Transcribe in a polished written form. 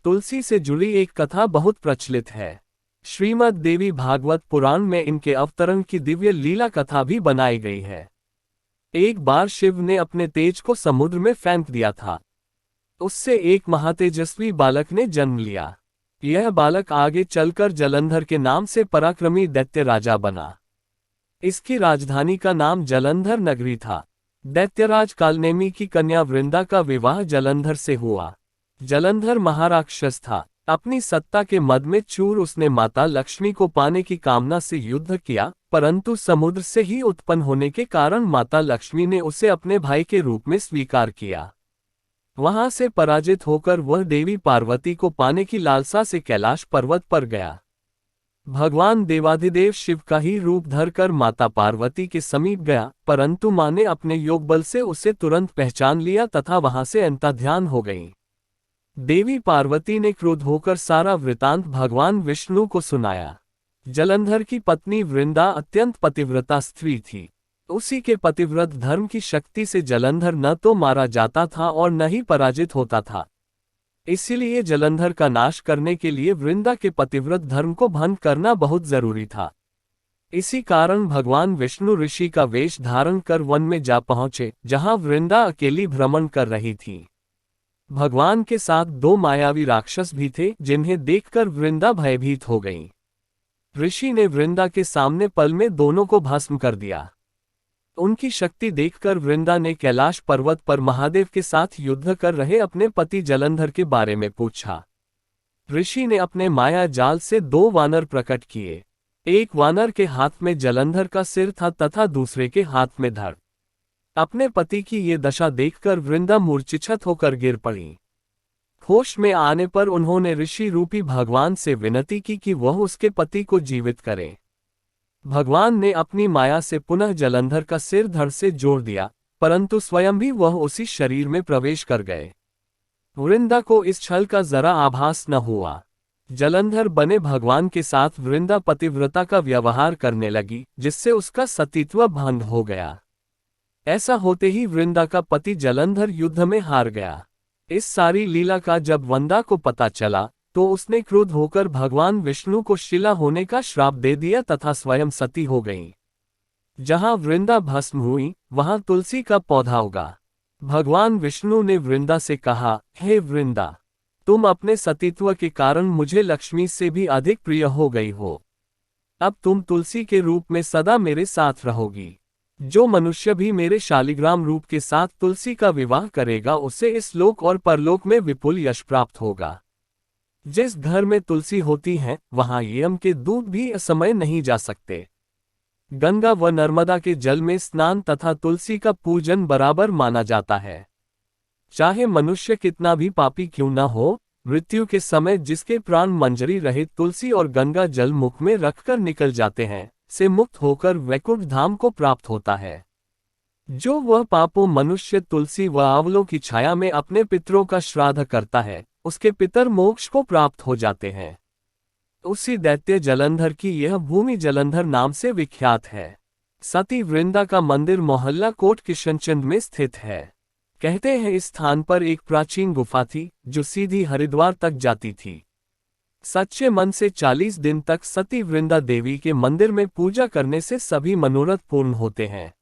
तुलसी से जुड़ी एक कथा बहुत प्रचलित है। श्रीमद् देवी भागवत पुराण में इनके अवतरण की दिव्य लीला कथा भी बनाई गई है। एक बार शिव ने अपने तेज को समुद्र में फेंक दिया था। उससे एक महातेजस्वी बालक ने जन्म लिया। यह बालक आगे चलकर जलंधर के नाम से पराक्रमी दैत्य राजा बना। इसकी राजधानी का नाम जलंधर नगरी था। दैत्यराज कालनेमी की कन्या वृंदा का विवाह जलंधर से हुआ। जलंधर महाराक्षस था। अपनी सत्ता के मद में चूर उसने माता लक्ष्मी को पाने की कामना से युद्ध किया, परंतु समुद्र से ही उत्पन्न होने के कारण माता लक्ष्मी ने उसे अपने भाई के रूप में स्वीकार किया। वहां से पराजित होकर वह देवी पार्वती को पाने की लालसा से कैलाश पर्वत पर गया। भगवान देवाधिदेव शिव का ही रूप धरकर माता पार्वती के समीप गया, परंतु मां ने अपने योग बल से उसे तुरंत पहचान लिया तथा वहां से अंतर्ध्यान हो गई। देवी पार्वती ने क्रुद्ध होकर सारा वृतांत भगवान विष्णु को सुनाया। जलंधर की पत्नी वृंदा अत्यंत पतिव्रता स्त्री थी। उसी के पतिव्रत धर्म की शक्ति से जलंधर न तो मारा जाता था और न ही पराजित होता था। इसीलिए जलंधर का नाश करने के लिए वृंदा के पतिव्रत धर्म को भंग करना बहुत जरूरी था। इसी कारण भगवान विष्णु ऋषि का वेश धारण कर वन में जा पहुंचे, जहां वृंदा अकेली भ्रमण कर रही थी। भगवान के साथ दो मायावी राक्षस भी थे, जिन्हें देखकर वृंदा भयभीत हो गई। ऋषि ने वृंदा के सामने पल में दोनों को भस्म कर दिया। उनकी शक्ति देखकर वृंदा ने कैलाश पर्वत पर महादेव के साथ युद्ध कर रहे अपने पति जलंधर के बारे में पूछा। ऋषि ने अपने माया जाल से दो वानर प्रकट किए। एक वानर के हाथ में जलंधर का सिर था तथा दूसरे के हाथ में धड़। अपने पति की ये दशा देखकर वृंदा मूर्छित होकर गिर पड़ी। होश में आने पर उन्होंने ऋषि रूपी भगवान से विनती की कि वह उसके पति को जीवित करे। भगवान ने अपनी माया से पुनः जलंधर का सिर धड़ से जोड़ दिया, परंतु स्वयं भी वह उसी शरीर में प्रवेश कर गए। वृंदा को इस छल का जरा आभास न हुआ। जलंधर बने भगवान के साथ वृंदा पतिव्रता का व्यवहार करने लगी, जिससे उसका सतीत्व भंग हो गया। ऐसा होते ही वृंदा का पति जलंधर युद्ध में हार गया। इस सारी लीला का जब वृंदा को पता चला, तो उसने क्रुद्ध होकर भगवान विष्णु को शिला होने का श्राप दे दिया तथा स्वयं सती हो गई। जहां वृंदा भस्म हुई, वहां तुलसी का पौधा उगा। भगवान विष्णु ने वृंदा से कहा, हे वृंदा, तुम अपने सतीत्व के कारण मुझे लक्ष्मी से भी अधिक प्रिय हो गई हो। अब तुम तुलसी के रूप में सदा मेरे साथ रहोगी। जो मनुष्य भी मेरे शालिग्राम रूप के साथ तुलसी का विवाह करेगा, उसे इस लोक और परलोक में विपुल यश प्राप्त होगा। जिस घर में तुलसी होती है, वहां यम के दूत भी असमय नहीं जा सकते। गंगा व नर्मदा के जल में स्नान तथा तुलसी का पूजन बराबर माना जाता है। चाहे मनुष्य कितना भी पापी क्यों न हो, मृत्यु के समय जिसके प्राण मंजरी रहित तुलसी और गंगा जल मुख में रखकर निकल जाते हैं, से मुक्त होकर वैकुंठ धाम को प्राप्त होता है। जो वह पापों मनुष्य तुलसी व आंवलों की छाया में अपने पितरों का श्राद्ध करता है, उसके पितर मोक्ष को प्राप्त हो जाते हैं। उसी दैत्य जलंधर की यह भूमि जलंधर नाम से विख्यात है। सती वृंदा का मंदिर मोहल्ला कोट किशनचंद में स्थित है। कहते हैं इस स्थान पर एक प्राचीन गुफा थी, जो सीधी हरिद्वार तक जाती थी। सच्चे मन से 40 दिन तक सती वृंदा देवी के मंदिर में पूजा करने से सभी मनोरथ पूर्ण होते हैं।